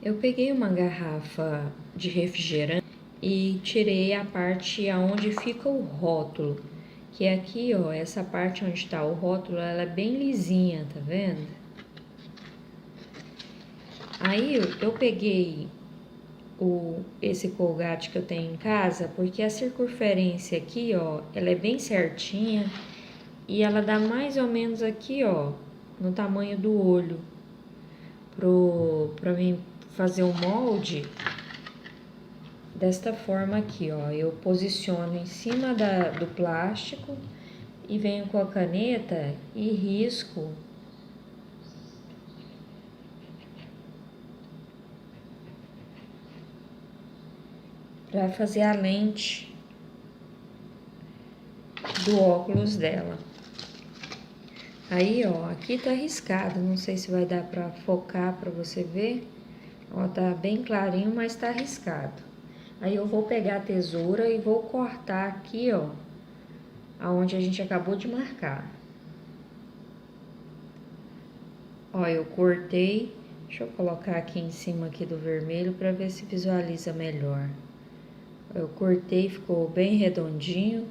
Eu peguei uma garrafa de refrigerante e tirei a parte aonde fica o rótulo, que é aqui, ó, essa parte onde está o rótulo, ela é bem lisinha, tá vendo? Aí eu peguei esse Colgate que eu tenho em casa, porque a circunferência aqui, ó, ela é bem certinha e ela dá mais ou menos aqui, ó, no tamanho do olho, pra mim fazer o molde. Desta forma aqui, ó, eu posiciono em cima do plástico e venho com a caneta e risco para fazer a lente do óculos dela. Aí, ó, aqui tá riscado, não sei se vai dar para focar para você ver. Ó, tá bem clarinho, mas tá riscado. Aí eu vou pegar a tesoura e vou cortar aqui, ó, aonde a gente acabou de marcar. Ó, eu cortei. Deixa eu colocar aqui em cima aqui do vermelho para ver se visualiza melhor. Eu cortei, ficou bem redondinho.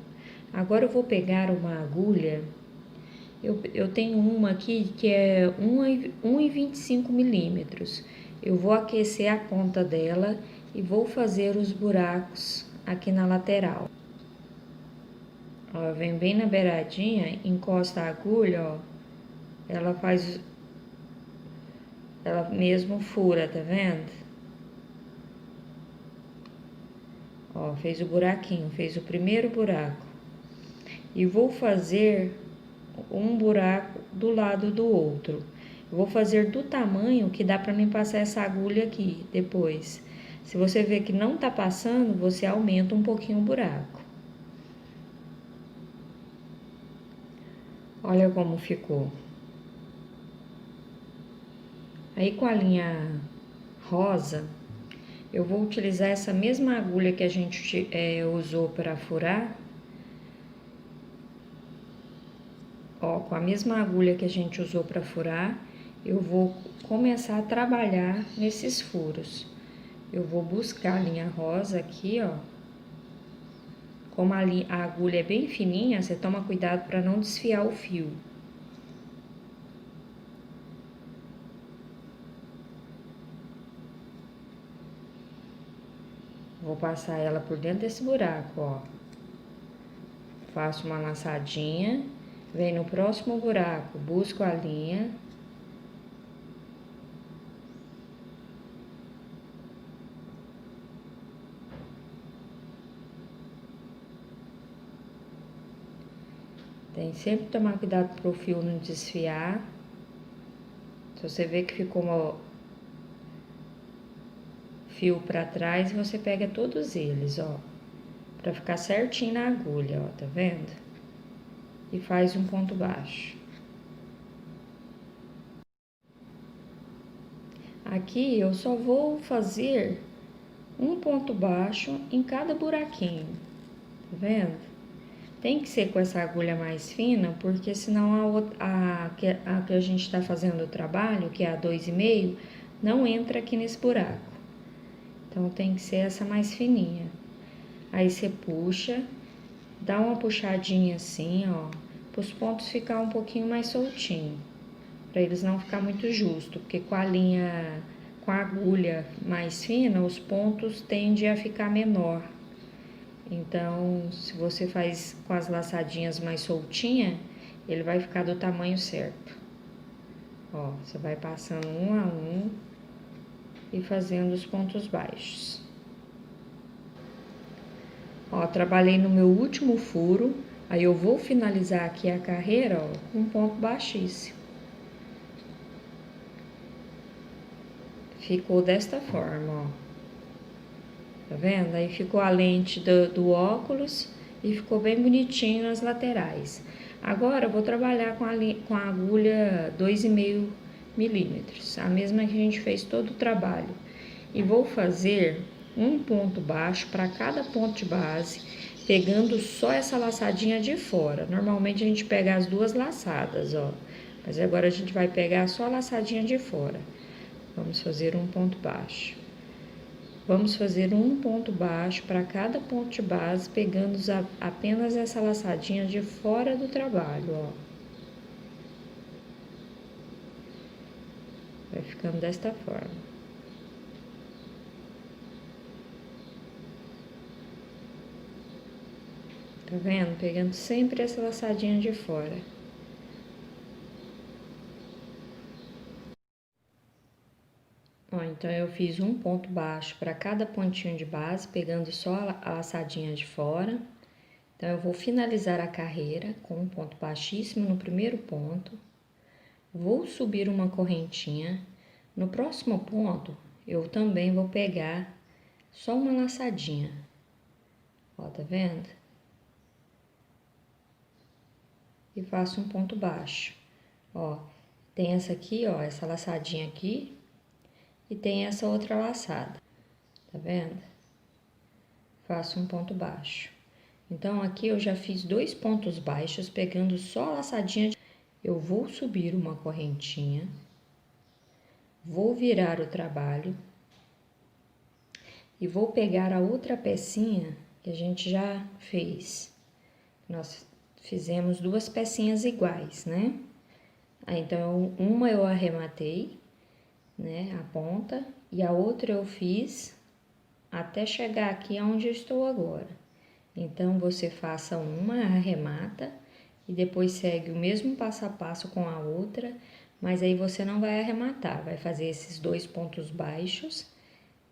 Agora eu vou pegar uma agulha. Eu tenho uma aqui que é 1,25 milímetros. Eu vou aquecer a ponta dela e vou fazer os buracos aqui na lateral. Ó, vem bem na beiradinha, encosta a agulha, ó. Ela mesmo fura, tá vendo? Ó, fez o buraquinho, fez o primeiro buraco. E vou fazer um buraco do lado do outro. Eu vou fazer do tamanho que dá para mim passar essa agulha aqui depois. Se você ver que não tá passando, você aumenta um pouquinho o buraco. Olha como ficou. Aí com a linha rosa, eu vou utilizar essa mesma agulha que a gente usou para furar. Ó, com a mesma agulha que a gente usou para furar, eu vou começar a trabalhar nesses furos. Eu vou buscar a linha rosa aqui, ó. Como a agulha é bem fininha, você toma cuidado para não desfiar o fio. Vou passar ela por dentro desse buraco, ó. Faço uma laçadinha, venho no próximo buraco, busco a linha. Tem sempre que tomar cuidado para o fio não desfiar. Se você vê que ficou um fio para trás, você pega todos eles, ó, para ficar certinho na agulha, ó, tá vendo? E faz um ponto baixo. Aqui eu só vou fazer um ponto baixo em cada buraquinho, tá vendo? Tem que ser com essa agulha mais fina, porque senão a que a gente tá fazendo o trabalho, que é a 2,5, não entra aqui nesse buraco. Então, tem que ser essa mais fininha. Aí, você puxa, dá uma puxadinha assim, ó, para os pontos ficar um pouquinho mais soltinho, para eles não ficar muito justo, porque com a agulha mais fina, os pontos tendem a ficar menor. Então, se você faz com as laçadinhas mais soltinha, ele vai ficar do tamanho certo. Ó, você vai passando um a um e fazendo os pontos baixos. Ó, trabalhei no meu último furo, aí eu vou finalizar aqui a carreira, ó, com um ponto baixíssimo. Ficou desta forma, ó. Tá vendo? Aí ficou a lente do óculos e ficou bem bonitinho nas laterais. Agora eu vou trabalhar com a agulha 2,5 milímetros, a mesma que a gente fez todo o trabalho. E vou fazer um ponto baixo para cada ponto de base, pegando só essa laçadinha de fora. Normalmente a gente pega as duas laçadas, ó. Mas agora a gente vai pegar só a laçadinha de fora. Vamos fazer um ponto baixo. Vamos fazer um ponto baixo para cada ponto de base, pegando apenas essa laçadinha de fora do trabalho, ó. Vai ficando desta forma. Tá vendo? Pegando sempre essa laçadinha de fora. Ó, então eu fiz um ponto baixo para cada pontinho de base, pegando só a laçadinha de fora. Então eu vou finalizar a carreira com um ponto baixíssimo no primeiro ponto. Vou subir uma correntinha. No próximo ponto, eu também vou pegar só uma laçadinha. Ó, tá vendo? E faço um ponto baixo. Ó, tem essa aqui, ó, essa laçadinha aqui. E tem essa outra laçada, tá vendo? Faço um ponto baixo. Então, aqui eu já fiz 2 pontos baixos, pegando só a laçadinha. Eu vou subir uma correntinha, vou virar o trabalho e vou pegar a outra pecinha que a gente já fez. Nós fizemos 2 pecinhas iguais, né? Aí, então, uma eu arrematei, né, a ponta, e a outra eu fiz até chegar aqui onde eu estou agora. Então, você faça uma, arremata, e depois segue o mesmo passo a passo com a outra, mas aí você não vai arrematar, vai fazer esses 2 pontos baixos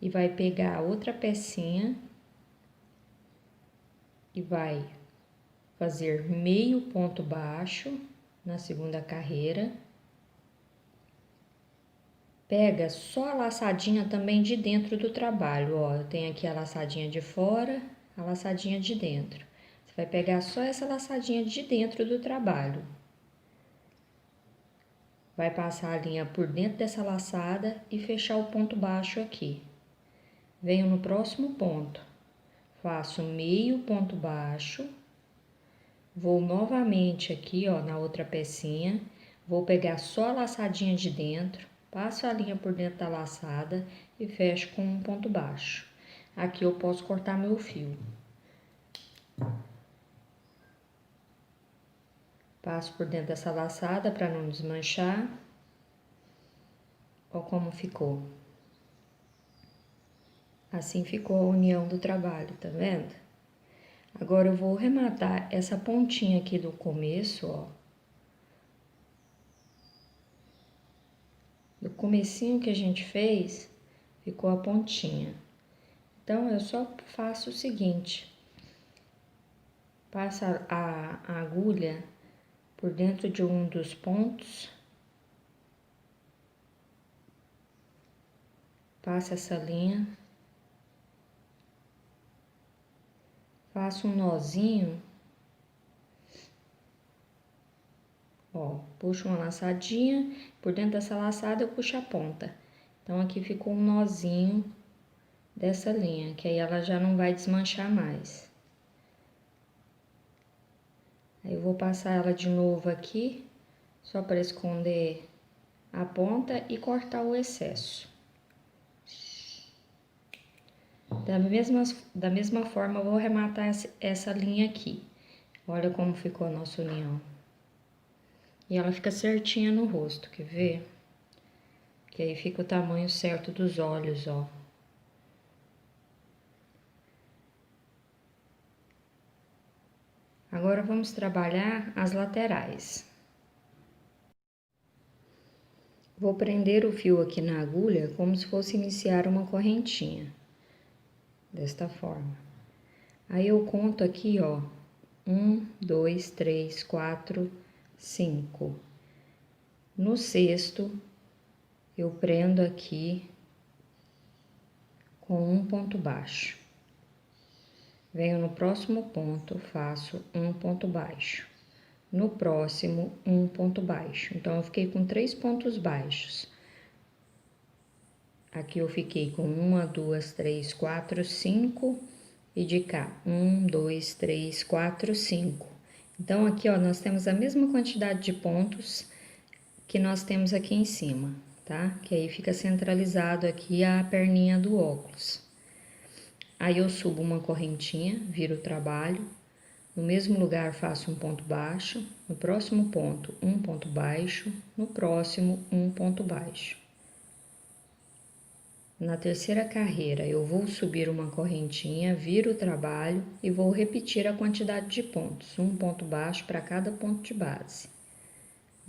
e vai pegar a outra pecinha e vai fazer meio ponto baixo na segunda carreira. Pega só a laçadinha também de dentro do trabalho, ó, eu tenho aqui a laçadinha de fora, a laçadinha de dentro. Você vai pegar só essa laçadinha de dentro do trabalho. Vai passar a linha por dentro dessa laçada e fechar o ponto baixo aqui. Venho no próximo ponto, faço meio ponto baixo, vou novamente aqui, ó, na outra pecinha, vou pegar só a laçadinha de dentro, passo a linha por dentro da laçada e fecho com um ponto baixo. Aqui eu posso cortar meu fio. Passo por dentro dessa laçada para não desmanchar. Ó como ficou. Assim ficou a união do trabalho, tá vendo? Agora eu vou rematar essa pontinha aqui do começo, ó. Do comecinho que a gente fez, ficou a pontinha. Então, eu só faço o seguinte. Passa a agulha por dentro de um dos pontos. Passa essa linha. Faço um nozinho. Ó, puxo uma laçadinha, por dentro dessa laçada eu puxo a ponta. Então, aqui ficou um nozinho dessa linha, que aí ela já não vai desmanchar mais. Aí, eu vou passar ela de novo aqui, só para esconder a ponta e cortar o excesso. Da mesma forma, eu vou arrematar essa linha aqui. Olha como ficou a nossa união. E ela fica certinha no rosto, quer ver? Que aí fica o tamanho certo dos olhos, ó. Agora, vamos trabalhar as laterais. Vou prender o fio aqui na agulha como se fosse iniciar uma correntinha. Desta forma. Aí, eu conto aqui, ó. 1, 2, 3, 4, 5. No sexto, eu prendo aqui com um ponto baixo. Venho no próximo ponto, faço um ponto baixo. No próximo, um ponto baixo. Então, eu fiquei com 3 pontos baixos. Aqui eu fiquei com 1, 2, 3, 4, 5 e de cá 1, 2, 3, 4, 5. Então, aqui, ó, nós temos a mesma quantidade de pontos que nós temos aqui em cima, tá? Que aí fica centralizado aqui a perninha do óculos. Aí eu subo uma correntinha, viro o trabalho, no mesmo lugar faço um ponto baixo, no próximo ponto um ponto baixo, no próximo um ponto baixo. Na terceira carreira eu vou subir uma correntinha, viro o trabalho e vou repetir a quantidade de pontos, um ponto baixo para cada ponto de base.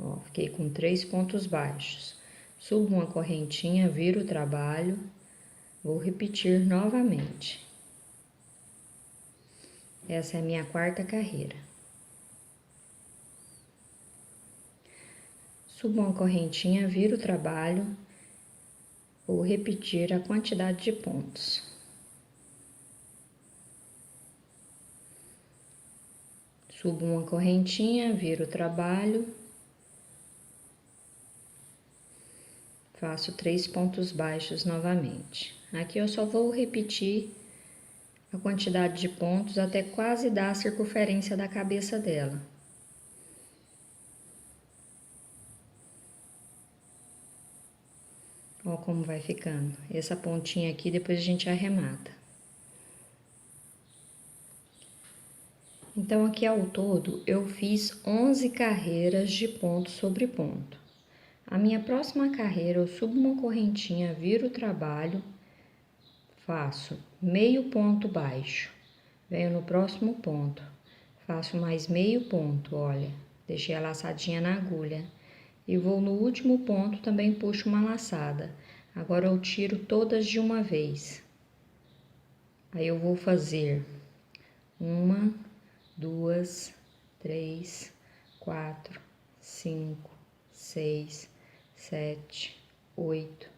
Ó, fiquei com 3 pontos baixos. Subo uma correntinha, viro o trabalho, vou repetir novamente. Essa é a minha quarta carreira. Subo uma correntinha, viro o trabalho, vou repetir a quantidade de pontos. Subo uma correntinha, viro o trabalho, faço 3 pontos baixos novamente. Aqui eu só vou repetir a quantidade de pontos até quase dar a circunferência da cabeça dela. Ó como vai ficando. Essa pontinha aqui depois a gente arremata. Então aqui ao todo eu fiz 11 carreiras de ponto sobre ponto. A minha próxima carreira eu subo uma correntinha, viro o trabalho, faço meio ponto baixo, venho no próximo ponto, faço mais meio ponto, olha, deixei a laçadinha na agulha e vou no último ponto, também puxo uma laçada. Agora eu tiro todas de uma vez. Aí eu vou fazer 1, 2, 3, 4, 5, 6, 7, 8,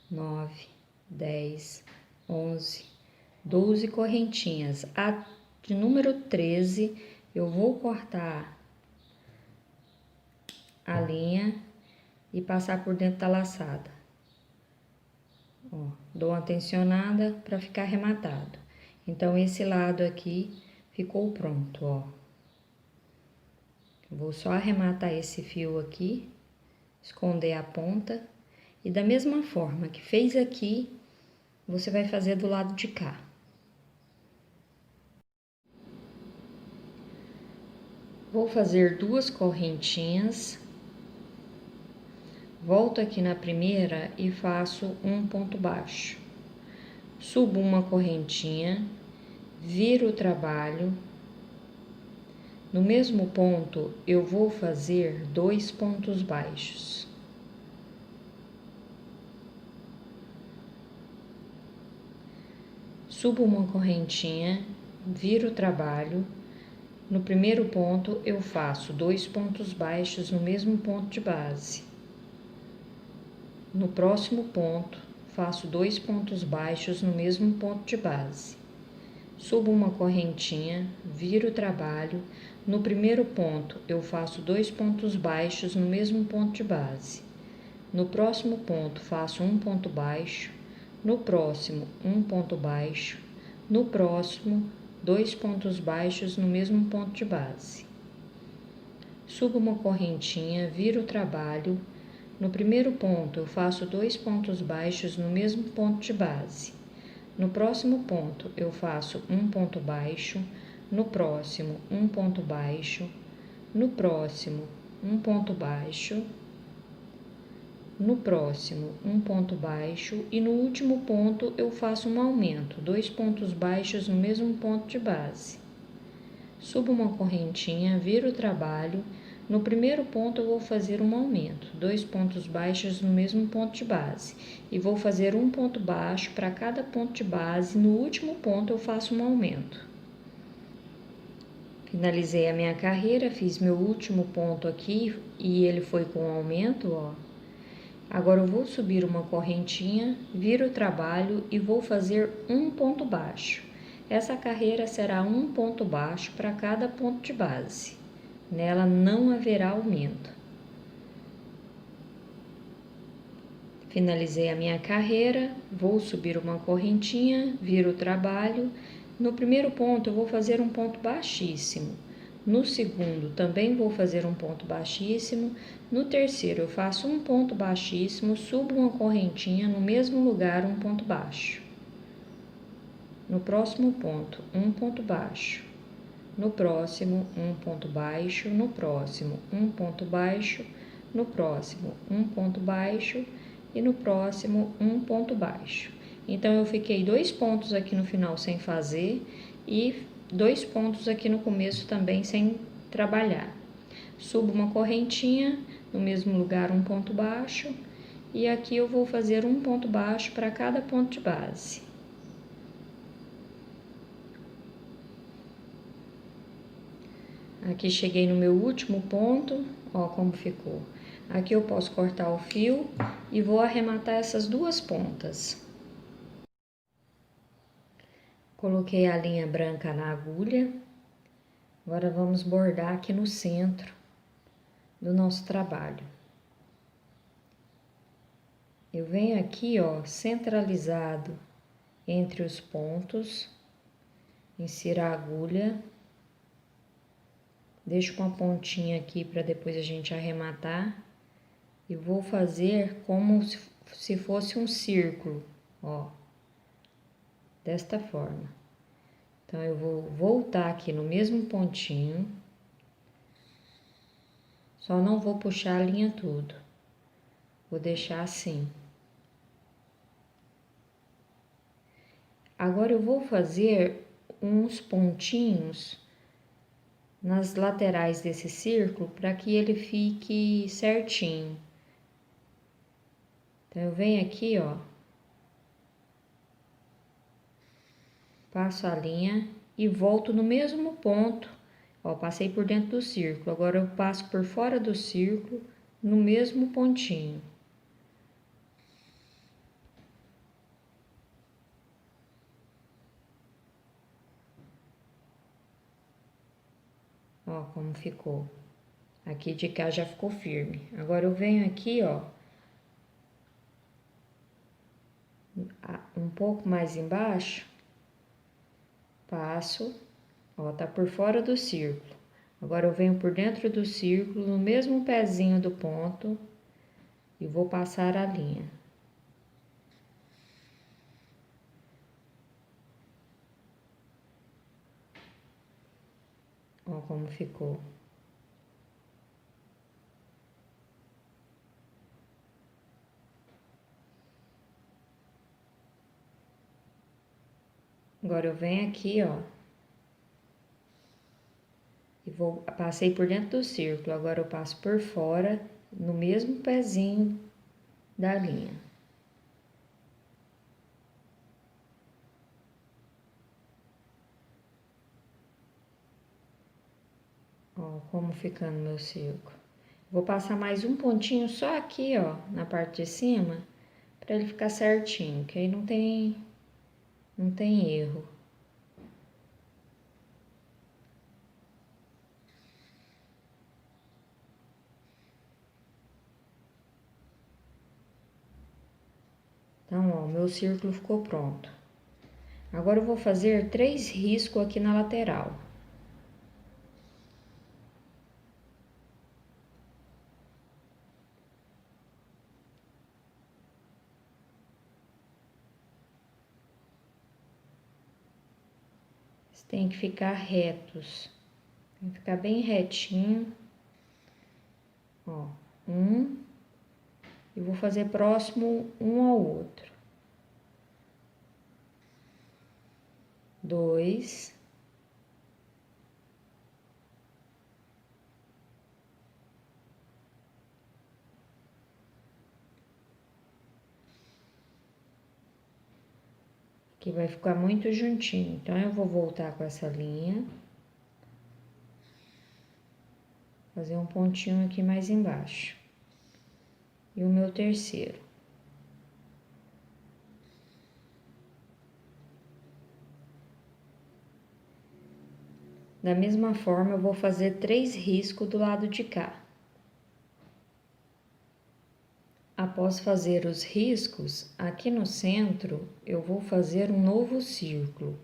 9, 10, 11, 12 correntinhas. A de número 13 eu vou cortar a linha e passar por dentro da laçada. Ó, dou uma tensionada para ficar arrematado. Então esse lado aqui ficou pronto, ó. Vou só arrematar esse fio aqui, esconder a ponta e da mesma forma que fez aqui, você vai fazer do lado de cá. Vou fazer 2 correntinhas, volto aqui na primeira e faço um ponto baixo. Subo uma correntinha, viro o trabalho. No mesmo ponto, eu vou fazer 2 pontos baixos. Subo uma correntinha, viro o trabalho. No primeiro ponto, eu faço 2 pontos baixos no mesmo ponto de base. No próximo ponto, faço 2 pontos baixos no mesmo ponto de base. Subo uma correntinha, viro o trabalho. No primeiro ponto, eu faço 2 pontos baixos no mesmo ponto de base. No próximo ponto, faço um ponto baixo. No próximo, um ponto baixo. No próximo, 2 pontos baixos no mesmo ponto de base. Subo uma correntinha, viro o trabalho. No primeiro ponto, eu faço 2 pontos baixos no mesmo ponto de base. No próximo ponto, eu faço um ponto baixo. No próximo, um ponto baixo. No próximo, um ponto baixo. No próximo, um ponto baixo. E no último ponto, eu faço um aumento, 2 pontos baixos no mesmo ponto de base. Subo uma correntinha, viro o trabalho. No primeiro ponto, eu vou fazer um aumento, 2 pontos baixos no mesmo ponto de base. E vou fazer um ponto baixo para cada ponto de base. No último ponto, eu faço um aumento. Finalizei a minha carreira, fiz meu último ponto aqui e ele foi com aumento, ó. Agora eu vou subir uma correntinha, viro o trabalho e vou fazer um ponto baixo. Essa carreira será um ponto baixo para cada ponto de base. Nela não haverá aumento. Finalizei a minha carreira, vou subir uma correntinha, viro o trabalho. No primeiro ponto eu vou fazer um ponto baixíssimo. No segundo, também vou fazer um ponto baixíssimo. No terceiro, eu faço um ponto baixíssimo, subo uma correntinha, no mesmo lugar, um ponto baixo. No próximo ponto, um ponto baixo. No próximo, um ponto baixo. No próximo, um ponto baixo. No próximo, um ponto baixo. E no próximo, um ponto baixo. Então, eu fiquei 2 pontos aqui no final sem fazer e 2 pontos aqui no começo também sem trabalhar. Subo uma correntinha, no mesmo lugar um ponto baixo, e aqui eu vou fazer um ponto baixo para cada ponto de base. Aqui cheguei no meu último ponto, ó como ficou. Aqui eu posso cortar o fio e vou arrematar essas 2 pontas. Coloquei a linha branca na agulha. Agora vamos bordar aqui no centro do nosso trabalho. Eu venho aqui, ó, centralizado entre os pontos, insiro a agulha, deixo uma pontinha aqui para depois a gente arrematar e vou fazer como se fosse um círculo, ó, desta forma. Então, eu vou voltar aqui no mesmo pontinho, só não vou puxar a linha tudo, vou deixar assim. Agora, eu vou fazer uns pontinhos nas laterais desse círculo para que ele fique certinho. Então, eu venho aqui, ó, passo a linha e volto no mesmo ponto. Ó, passei por dentro do círculo, agora eu passo por fora do círculo no mesmo pontinho. Ó, como ficou. Aqui de cá já ficou firme. Agora eu venho aqui, ó, um pouco mais embaixo, passo, ó, tá por fora do círculo. Agora eu venho por dentro do círculo, no mesmo pezinho do ponto, e vou passar a linha. Ó como ficou. Agora eu venho aqui, ó, e passei por dentro do círculo, agora eu passo por fora, no mesmo pezinho da linha. Ó, como ficando meu círculo. Vou passar mais um pontinho só aqui, ó, na parte de cima, para ele ficar certinho, que aí não tem erro. Então, ó, meu círculo ficou pronto. Agora eu vou fazer 3 riscos aqui na lateral. Tem que ficar retos, tem que ficar bem retinho, ó, e vou fazer próximo um ao outro, 2, que vai ficar muito juntinho, então eu vou voltar com essa linha. Fazer um pontinho aqui mais embaixo. E o meu terceiro. Da mesma forma, eu vou fazer 3 riscos do lado de cá. Após fazer os riscos, aqui no centro, eu vou fazer um novo círculo.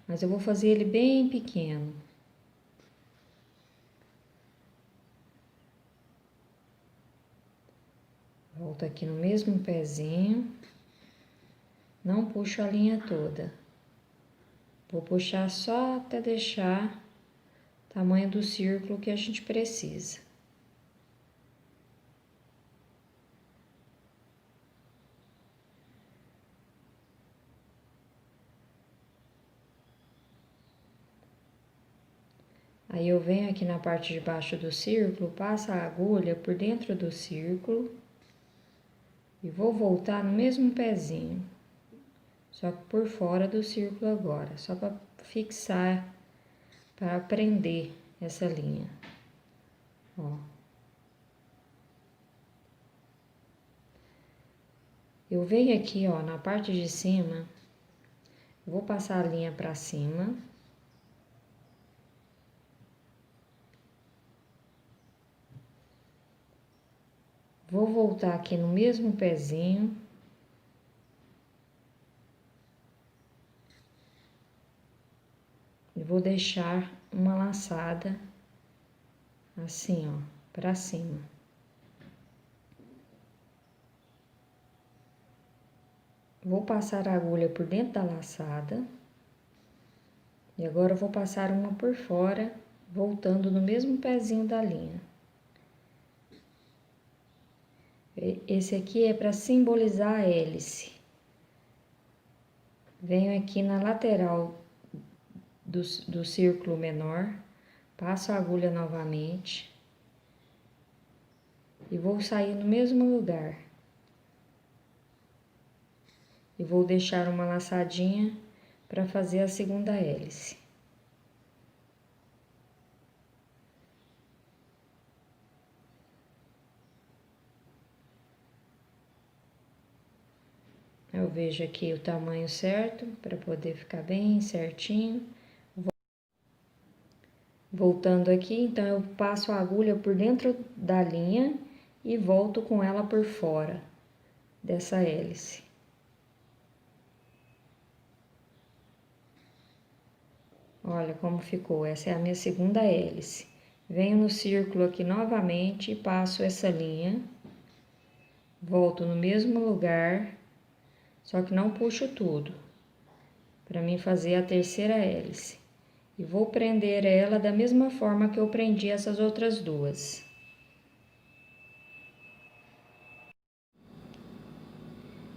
Mas eu vou fazer ele bem pequeno. Volto aqui no mesmo pezinho. Não puxo a linha toda. Vou puxar só até deixar o tamanho do círculo que a gente precisa. Aí eu venho aqui na parte de baixo do círculo, passo a agulha por dentro do círculo e vou voltar no mesmo pezinho, só que por fora do círculo agora, só para fixar, para prender essa linha, ó. Eu venho aqui, ó, na parte de cima, vou passar a linha para cima. Vou voltar aqui no mesmo pezinho. E vou deixar uma laçada assim, ó, pra cima. Vou passar a agulha por dentro da laçada. E agora eu vou passar uma por fora, voltando no mesmo pezinho da linha. Esse aqui é para simbolizar a hélice. Venho aqui na lateral do círculo menor, passo a agulha novamente e vou sair no mesmo lugar. E vou deixar uma laçadinha para fazer a segunda hélice. Eu vejo aqui o tamanho certo para poder ficar bem certinho. Voltando aqui, então eu passo a agulha por dentro da linha e volto com ela por fora dessa hélice. Olha como ficou, essa é a minha segunda hélice. Venho no círculo aqui novamente e passo essa linha. Volto no mesmo lugar, só que não puxo tudo, para mim fazer a terceira hélice. E vou prender ela da mesma forma que eu prendi essas outras duas.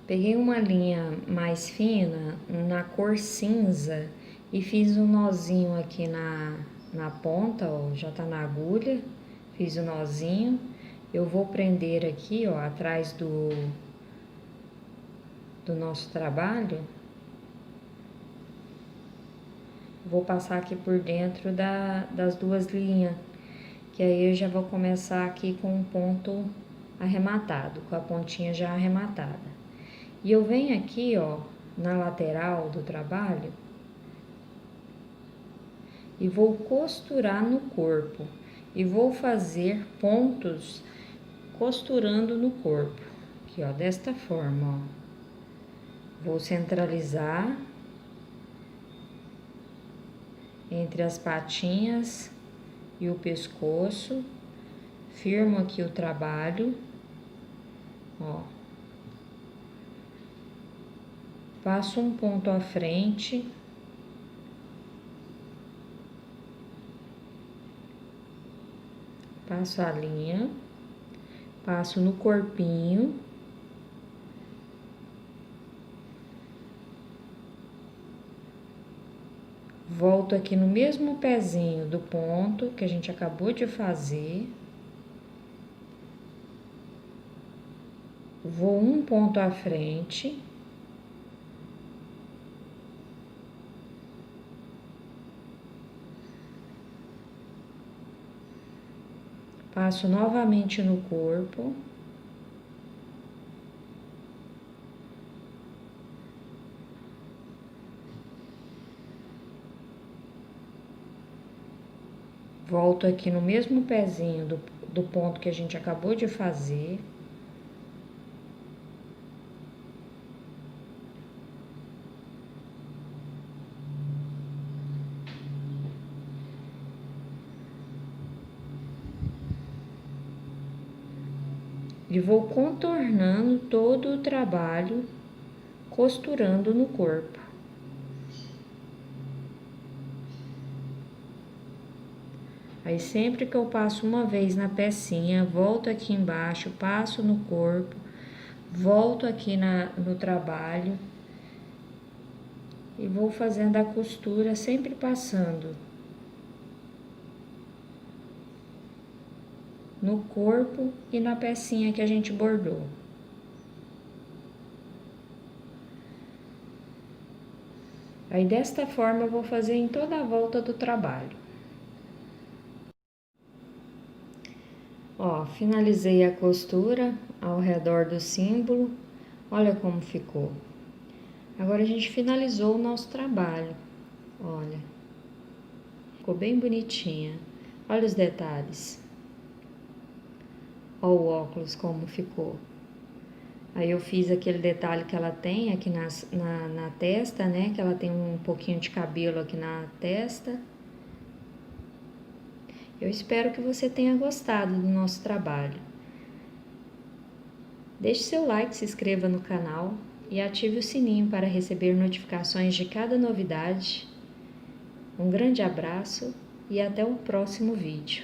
Peguei uma linha mais fina, na cor cinza, e fiz um nozinho aqui na ponta, ó, já tá na agulha, fiz o nozinho. Eu vou prender aqui, ó, atrás do nosso trabalho. Vou passar aqui por dentro das duas linhas, que aí eu já vou começar aqui com um ponto arrematado, com a pontinha já arrematada. E eu venho aqui, ó, na lateral do trabalho e vou costurar no corpo. E vou fazer pontos costurando no corpo. Aqui, ó, desta forma, ó. Vou centralizar entre as patinhas e o pescoço. Firmo aqui o trabalho, ó. Passo um ponto à frente. Passo a linha. Passo no corpinho. Volto aqui no mesmo pezinho do ponto que a gente acabou de fazer. Vou um ponto à frente. Passo novamente no corpo. Volto aqui no mesmo pezinho do ponto que a gente acabou de fazer. E vou contornando todo o trabalho, costurando no corpo. Aí sempre que eu passo uma vez na pecinha, volto aqui embaixo, passo no corpo, volto aqui no trabalho e vou fazendo a costura, sempre passando no corpo e na pecinha que a gente bordou. Aí desta forma eu vou fazer em toda a volta do trabalho. Ó, finalizei a costura ao redor do símbolo. Olha como ficou. Agora a gente finalizou o nosso trabalho. Olha, ficou bem bonitinha. Olha os detalhes. Olha o óculos como ficou. Aí eu fiz aquele detalhe que ela tem aqui na testa, né? Que ela tem um pouquinho de cabelo aqui na testa. Eu espero que você tenha gostado do nosso trabalho. Deixe seu like, se inscreva no canal e ative o sininho para receber notificações de cada novidade. Um grande abraço e até o próximo vídeo.